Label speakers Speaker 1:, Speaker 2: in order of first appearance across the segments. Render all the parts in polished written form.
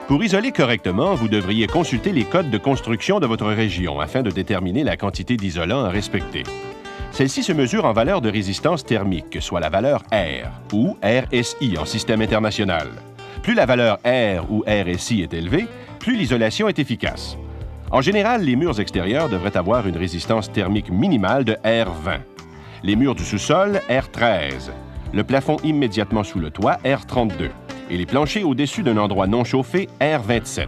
Speaker 1: Pour isoler correctement, vous devriez consulter les codes de construction de votre région afin de déterminer la quantité d'isolant à respecter. Celle-ci se mesure en valeur de résistance thermique, soit la valeur R ou RSI en système international. Plus la valeur R ou RSI est élevée, plus l'isolation est efficace. En général, les murs extérieurs devraient avoir une résistance thermique minimale de R20. Les murs du sous-sol, R13. Le plafond immédiatement sous le toit, R32. Et les planchers au-dessus d'un endroit non chauffé, R27.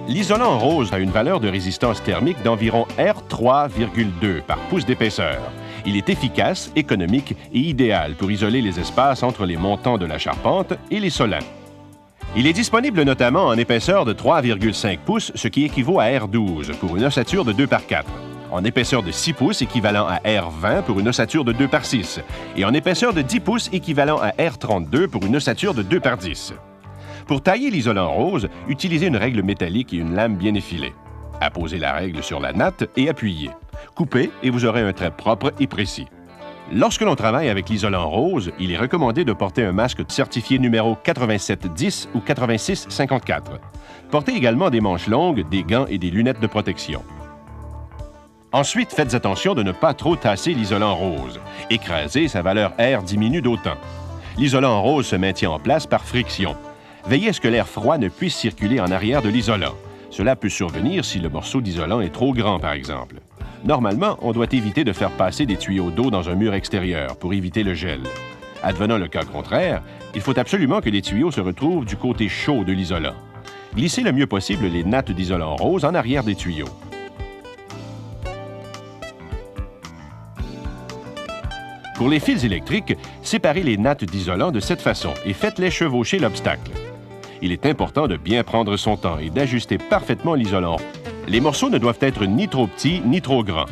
Speaker 1: L'isolant rose a une valeur de résistance thermique d'environ R3,2 par pouce d'épaisseur. Il est efficace, économique et idéal pour isoler les espaces entre les montants de la charpente et les solins. Il est disponible notamment en épaisseur de 3,5 pouces, ce qui équivaut à R12 pour une ossature de 2 par 4, en épaisseur de 6 pouces équivalent à R20 pour une ossature de 2 par 6 et en épaisseur de 10 pouces équivalent à R32 pour une ossature de 2 par 10. Pour tailler l'isolant rose, utilisez une règle métallique et une lame bien effilée. Apposez la règle sur la natte et appuyez. Coupez et vous aurez un trait propre et précis. Lorsque l'on travaille avec l'isolant rose, il est recommandé de porter un masque certifié numéro 8710 ou 8654. Portez également des manches longues, des gants et des lunettes de protection. Ensuite, faites attention de ne pas trop tasser l'isolant rose. Écraser, sa valeur R diminue d'autant. L'isolant rose se maintient en place par friction. Veillez à ce que l'air froid ne puisse circuler en arrière de l'isolant. Cela peut survenir si le morceau d'isolant est trop grand, par exemple. Normalement, on doit éviter de faire passer des tuyaux d'eau dans un mur extérieur pour éviter le gel. Advenant le cas contraire, il faut absolument que les tuyaux se retrouvent du côté chaud de l'isolant. Glissez le mieux possible les nattes d'isolant rose en arrière des tuyaux. Pour les fils électriques, séparez les nattes d'isolant de cette façon et faites-les chevaucher l'obstacle. Il est important de bien prendre son temps et d'ajuster parfaitement l'isolant. Les morceaux ne doivent être ni trop petits ni trop grands.